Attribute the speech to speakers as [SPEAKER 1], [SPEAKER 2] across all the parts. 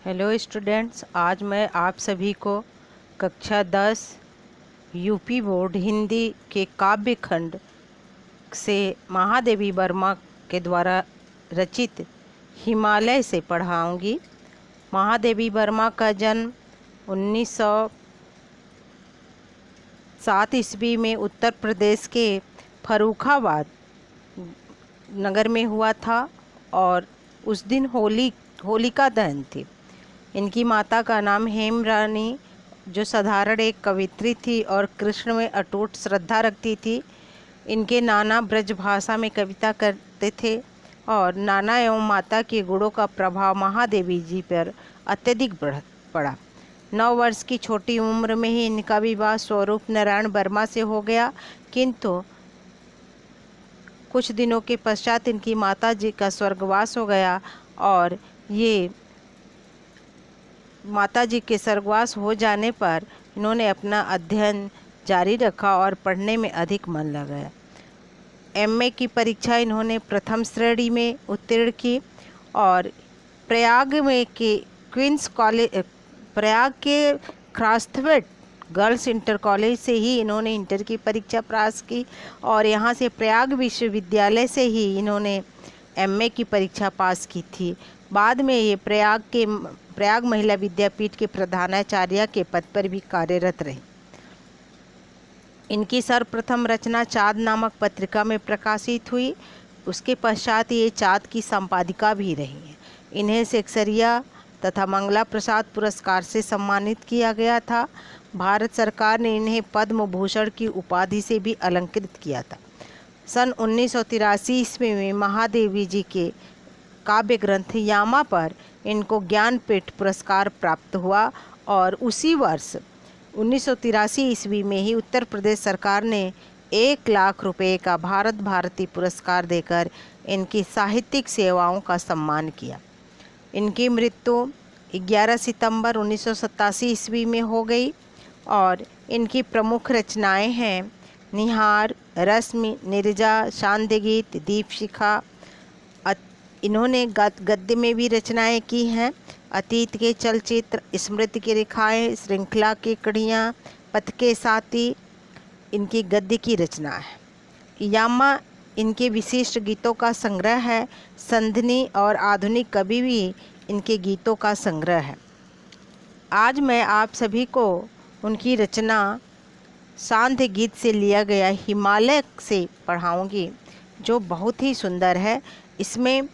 [SPEAKER 1] Hello students, आज मैं आप सभी को कक्षा 10 यूपी बोर्ड हिंदी के काव्य खंड से महादेवी वर्मा के द्वारा रचित हिमालय से पढ़ाऊंगी। महादेवी वर्मा का जन्म 1907 ईस्वी में उत्तर प्रदेश के फर्रुखाबाद नगर में हुआ था और उस दिन होलिका दहन थी। इनकी माता का नाम हेम रानी, जो साधारण एक कवित्री थी और कृष्ण में अटूट श्रद्धा रखती थी। इनके नाना ब्रज भाषा में कविता करते थे और नाना एवं माता के गुणों का प्रभाव महादेवी जी पर अत्यधिक पड़ा। 9 वर्ष की छोटी उम्र में ही इनका विवाह स्वरूप नारायण वर्मा से हो गया, किंतु कुछ दिनों के पश्चात इनकी माता जी का स्वर्गवास हो गया और ये माताजी के स्वर्गवास हो जाने पर इन्होंने अपना अध्ययन जारी रखा और पढ़ने में अधिक मन लगाया। एमए की परीक्षा इन्होंने प्रथम श्रेणी में उत्तीर्ण की और प्रयाग के क्रास्थवेट गर्ल्स इंटर कॉलेज से ही इन्होंने इंटर की परीक्षा पास की और यहाँ से प्रयाग विश्वविद्यालय से ही इन्होंने एमए की परीक्षा पास की थी। बाद में ये प्रयाग महिला विद्यापीठ के प्रधानाचार्य के पद पर भी कार्यरत रही। इनकी सर्वप्रथम रचना चाँद नामक पत्रिका में प्रकाशित हुई। उसके पश्चात ये चाँद की संपादिका भी रही हैं। इन्हें सेक्सरिया तथा मंगला प्रसाद पुरस्कार से सम्मानित किया गया था। भारत सरकार ने इन्हें पद्म भूषण की उपाधि से भी अलंकृत किया था। सन 1983 ईस्वी में महादेवी जी के काव्य ग्रंथ यामा पर इनको ज्ञानपीठ पुरस्कार प्राप्त हुआ और उसी वर्ष 1983 ईस्वी में ही उत्तर प्रदेश सरकार ने 1 लाख रुपए का भारत भारती पुरस्कार देकर इनकी साहित्यिक सेवाओं का सम्मान किया। इनकी मृत्यु 11 सितंबर 1987 ईस्वी में हो गई और इनकी प्रमुख रचनाएं हैं निहार, रश्मि, नीरजा, शांतिगीत, दीपशिखा। इन्होंने गद्य में भी रचनाएं की हैं। अतीत के चलचित्र, स्मृति की रेखाएं, श्रृंखला की कड़ियाँ, पथ के साथी इनकी गद्य की रचना है। यामा इनके विशिष्ट गीतों का संग्रह है। संधिनी और आधुनिक कवि भी इनके गीतों का संग्रह है। आज मैं आप सभी को उनकी रचना सांध्य गीत से लिया गया हिमालय से पढ़ाऊंगी, जो बहुत ही सुंदर है। इसमें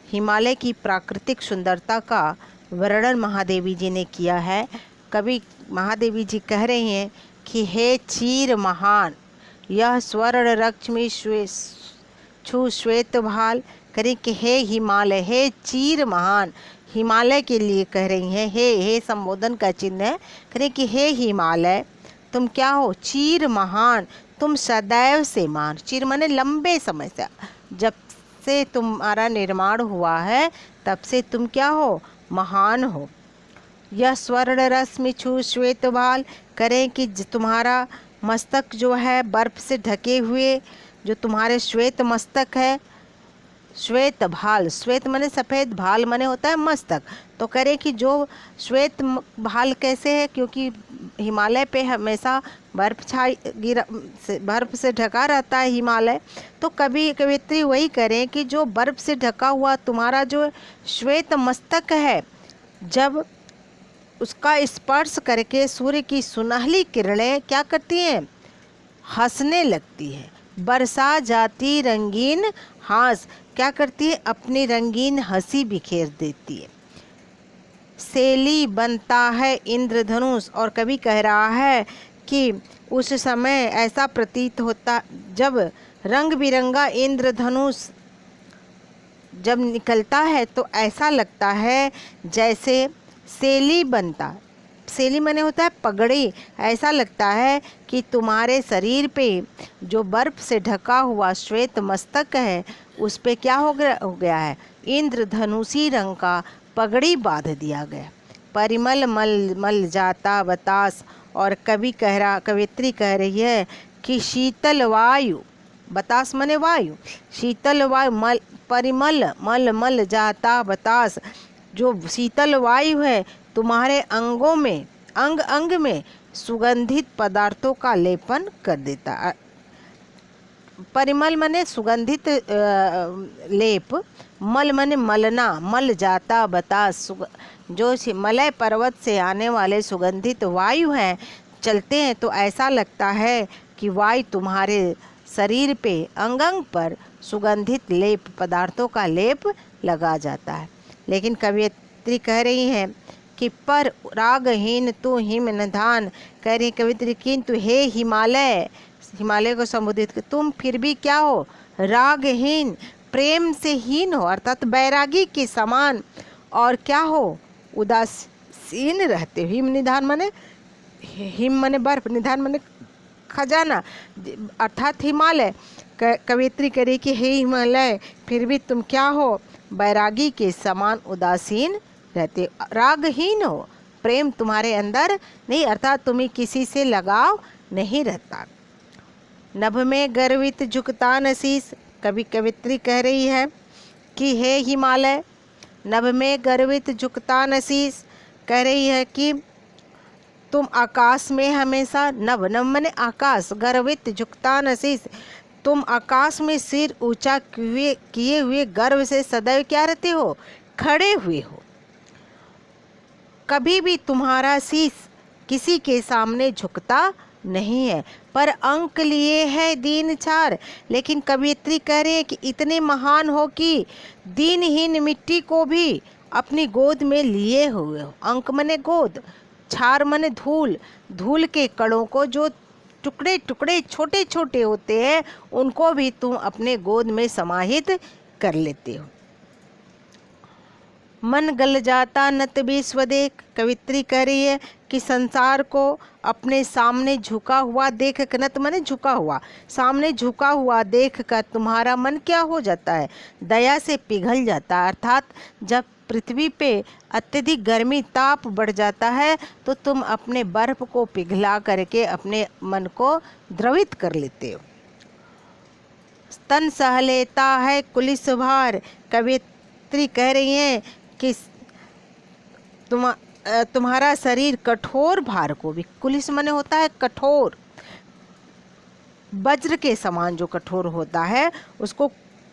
[SPEAKER 1] हिमालय की प्राकृतिक सुंदरता का वर्णन महादेवी जी ने किया है। कवि महादेवी जी कह रही हैं कि हे चीर महान, यह स्वर्ण रक्ष्मी छू श्वेत भाल। करें कि हे हिमालय, हे चीर महान, हिमालय के लिए कह रही हैं। हे संबोधन का चिन्ह है। करें कि हे हिमालय, तुम क्या हो? चीर महान, तुम सदैव से मान। चीर माने लंबे समय से, जब से तुम्हारा निर्माण हुआ है तब से तुम क्या हो? महान हो। यह स्वर्ण रश्मि छू श्वेत भाल, करें कि तुम्हारा मस्तक जो है बर्फ से ढके हुए, जो तुम्हारे श्वेत मस्तक है, श्वेत भाल, श्वेत माने सफ़ेद, भाल माने होता है मस्तक। तो करें कि जो श्वेत भाल कैसे है, क्योंकि हिमालय पे हमेशा बर्फ से ढका रहता है हिमालय। तो कवित्री वही करें कि जो बर्फ से ढका हुआ तुम्हारा जो श्वेत मस्तक है, जब उसका स्पर्श करके सूर्य की सुनहली किरणें क्या करती हैं? हंसने लगती है। बरसा जाती रंगीन हास, क्या करती है? अपनी रंगीन हंसी बिखेर देती है। सेली बनता है इंद्रधनुष, और कवि कह रहा है कि उस समय ऐसा प्रतीत होता, जब रंग बिरंगा इंद्रधनुष जब निकलता है तो ऐसा लगता है जैसे सेली बनता, सेली माने होता है पगड़ी। ऐसा लगता है कि तुम्हारे शरीर पे जो बर्फ से ढका हुआ श्वेत मस्तक है, उस पे क्या हो गया है? इंद्रधनुषी रंग का पगड़ी बांध दिया गया। परिमल मल मल जाता बतास, और कवित्री कह रही है कि शीतल वायु, बतास माने वायु, शीतल वायु, परिमल मल मल जाता बतास, जो शीतल वायु है तुम्हारे अंगों में, अंग अंग में सुगंधित पदार्थों का लेपन कर देता है। परिमल मने सुगंधित लेप, मल मने मलना, मल जाता बतास। जो हिमालय पर्वत से आने वाले सुगंधित वायु हैं, चलते हैं तो ऐसा लगता है कि वायु तुम्हारे शरीर पे, अंग अंग पर सुगंधित लेप, पदार्थों का लेप लगा जाता है। लेकिन कवियत्री कह रही हैं कि पर रागहीन तू हिम निधान, कह रही कवित्री किंतु हे हिमालय, हिमालय को संबोधित कर, तुम फिर भी क्या हो, रागहीन, प्रेम से हीन हो, अर्थात बैरागी के समान, और क्या हो, उदासीन रहते हो। हिम निधान माने, हिम माने बर्फ, निधान माने खजाना, अर्थात हिमालय। कवियत्री करे कि हे हिमालय, फिर भी तुम क्या हो, बैरागी के समान उदासीन रहते, रागहीन हो, प्रेम तुम्हारे अंदर नहीं, अर्थात तुम्हें किसी से लगाव नहीं रहता। नभ में गर्वित झुकता नसीस, कवित्री कह रही है कि हे हिमालय, नभ में गर्वित झुकता नसीस, कह रही है कि तुम आकाश में हमेशा, नभ नभ मने आकाश, गर्वित झुकता नसीस, तुम आकाश में सिर ऊंचा किए हुए गर्व से सदैव क्या रहते हो, खड़े हुए हो। कभी भी तुम्हारा शीश किसी के सामने झुकता नहीं है, पर अंक लिए है दीन छार। लेकिन कवियत्री कह रहे हैं कि इतने महान हो कि दीनहीन मिट्टी को भी अपनी गोद में लिए हुए हो। अंक मने गोद, छार मने धूल, धूल के कणों को जो टुकड़े टुकड़े छोटे छोटे होते हैं, उनको भी तुम अपने गोद में समाहित कर लेते हो। मन गल जाता नत भी स्वदेख, कवित्री कह रही है कि संसार को अपने सामने झुका हुआ देख कर, नत मने झुका हुआ, सामने झुका हुआ देख कर तुम्हारा मन क्या हो जाता है, दया से पिघल जाता है। अर्थात जब पृथ्वी पे अत्यधिक गर्मी ताप बढ़ जाता है तो तुम अपने बर्फ को पिघला करके अपने मन को द्रवित कर लेते हो। स्तन सह लेता है कुलिस भार, कवित्री कह रही हैं कि तुम्हारा शरीर कठोर भार को भी, कुलिस मने होता है कठोर, वज्र के समान जो कठोर होता है उसको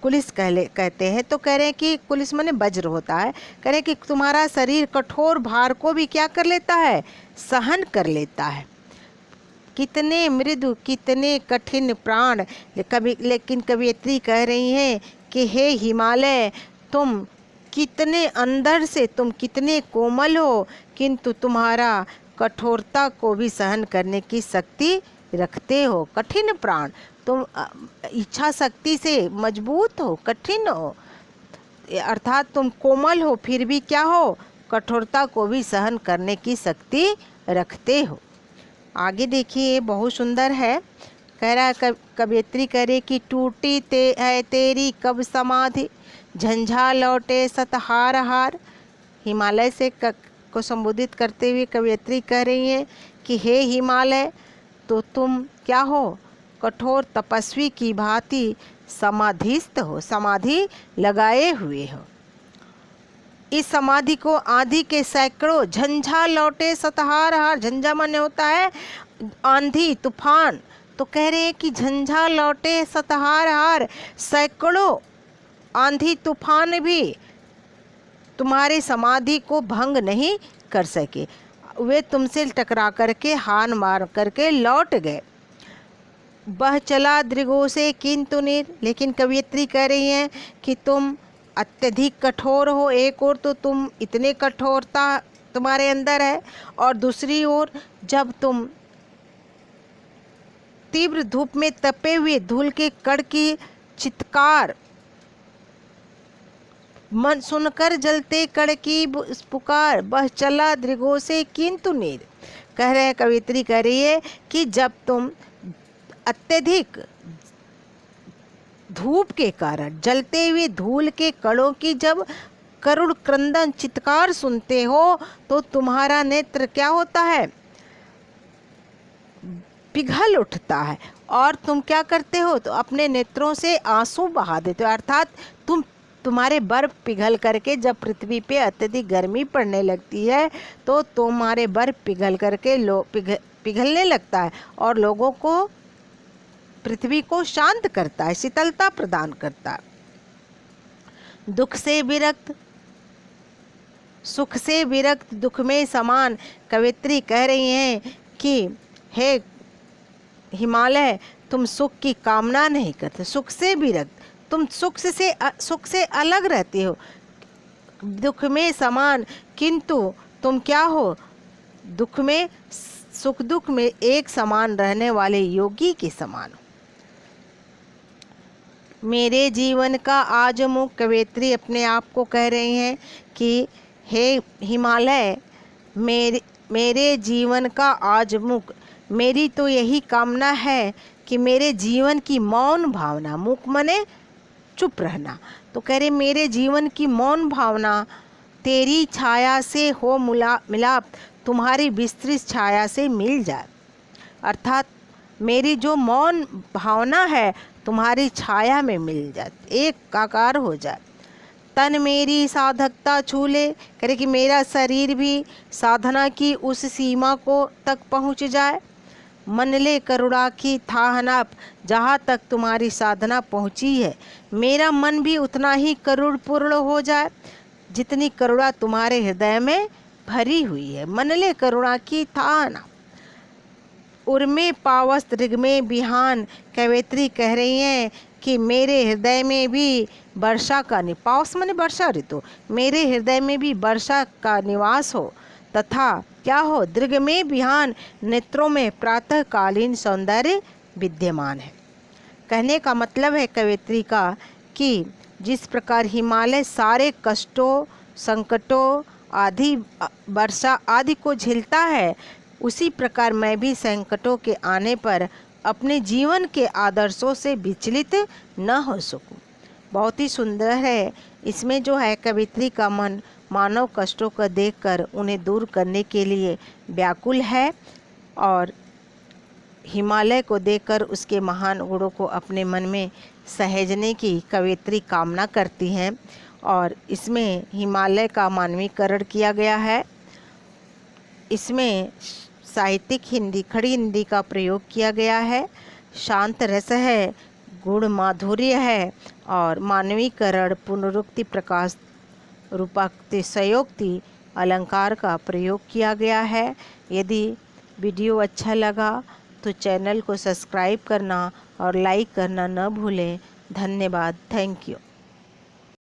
[SPEAKER 1] कुलिस कहते हैं। तो कह रहे हैं कि कुलिस मने वज्र होता है, कह रहे हैं कि तुम्हारा शरीर कठोर भार को भी क्या कर लेता है, सहन कर लेता है। कितने मृदु कितने कठिन प्राण, लेकिन कवियत्री कह रही हैं कि हे हिमालय, तुम कितने अंदर से तुम कितने कोमल हो, किंतु तुम्हारा कठोरता को भी सहन करने की शक्ति रखते हो। कठिन प्राण, तुम इच्छा शक्ति से मजबूत हो, कठिन हो, अर्थात तुम कोमल हो, फिर भी क्या हो, कठोरता को भी सहन करने की शक्ति रखते हो। आगे देखिए, बहुत सुंदर है, कह रहा है कवियत्री करे कि टूटी है तेरी कब समाधि, झंझा लौटे सतहार हार। हिमालय से को संबोधित करते हुए कवियत्री कह रही हैं कि हे हिमालय, तो तुम क्या हो, कठोर तपस्वी की भांति समाधिस्थ हो, समाधि लगाए हुए हो। इस समाधि को आंधी के सैकड़ों झंझा लौटे सतहार हार, झंझा माने होता है आंधी तूफान, तो कह रहे हैं कि झंझा लौटे सतहार हार, सैकड़ों आंधी तूफान भी तुम्हारी समाधि को भंग नहीं कर सके, वे तुमसे टकरा करके हार मार करके लौट गए। बह चला दृगों से किंतु नीर, लेकिन कवियत्री कह रही हैं कि तुम अत्यधिक कठोर हो, एक ओर तो तुम इतने कठोरता तुम्हारे अंदर है, और दूसरी ओर जब तुम तीव्र धूप में तपे हुए धूल के कण की चित्कार मन सुनकर जलते कण की पुकार, बह चला दृगों से किंतु नीर, कह रहे हैं कवियत्री कह रही है कि जब तुम अत्यधिक धूप के कारण जलते हुए धूल के कणों की जब करुण क्रंदन चित्कार सुनते हो तो तुम्हारा नेत्र क्या होता है, पिघल उठता है, और तुम क्या करते हो, तो अपने नेत्रों से आंसू बहा देते हो, अर्थात तुम तुम्हारे बर्फ पिघल करके जब पृथ्वी पे अत्यधिक गर्मी पड़ने लगती है तो तुम्हारे बर्फ पिघल करके पिघलने लगता है और लोगों को, पृथ्वी को शांत करता है, शीतलता प्रदान करता है। दुख से विरक्त, सुख से विरक्त, दुख में समान। कवित्री कह रही हैं कि हे हिमालय, तुम सुख की कामना नहीं करते, सुख से विरक्त, तुम सुख से अलग रहते हो, दुख में समान, किंतु तुम क्या हो, दुख में, सुख दुख में एक समान रहने वाले योगी के समान हो। मेरे जीवन का आज मुख, कवित्री अपने आप को कह रही हैं कि हे हिमालय, मेरे जीवन का आज मुख, मेरी तो यही कामना है कि मेरे जीवन की मौन भावना, मुख मने चुप रहना, तो कह रहे मेरे जीवन की मौन भावना तेरी छाया से हो मिलाप, तुम्हारी विस्तृत छाया से मिल जाए। अर्थात मेरी जो मौन भावना है तुम्हारी छाया में मिल जाए, एक काकार हो जाए। तन मेरी साधकता छू ले, करे कि मेरा शरीर भी साधना की उस सीमा को तक पहुँच जाए। मन ले करुणा की थाह नाप, जहाँ तक तुम्हारी साधना पहुँची है मेरा मन भी उतना ही करुणपूर्ण हो जाए जितनी करुणा तुम्हारे हृदय में भरी हुई है। मन ले करुणा की थाह नाप, उर्मे पावस ऋग्मे बिहान, कवित्री कह रही हैं कि मेरे हृदय में भी वर्षा का पावस माने वर्षा ऋतु, मेरे हृदय में भी वर्षा का निवास हो, तथा क्या हो, दृग में बिहान, नेत्रों में प्रातःकालीन सौंदर्य विद्यमान है। कहने का मतलब है कवित्री का कि जिस प्रकार हिमालय सारे कष्टों, संकटों आदि, वर्षा आदि को झेलता है, उसी प्रकार मैं भी संकटों के आने पर अपने जीवन के आदर्शों से विचलित न हो सकूं। बहुत ही सुंदर है। इसमें जो है कवित्री का मन मानव कष्टों को देखकर उन्हें दूर करने के लिए व्याकुल है और हिमालय को देखकर उसके महान गुणों को अपने मन में सहेजने की कवित्री कामना करती हैं। और इसमें हिमालय का मानवीकरण किया गया है। इसमें साहित्यिक हिंदी, खड़ी हिंदी का प्रयोग किया गया है। शांत रस है, गुण माधुर्य है और मानवीकरण, पुनरुक्ति, प्रकाश, रूपाक्ति, संयोक्ति, अलंकार का प्रयोग किया गया है। यदि वीडियो अच्छा लगा तो चैनल को सब्सक्राइब करना और लाइक करना न भूलें। धन्यवाद। Thank you.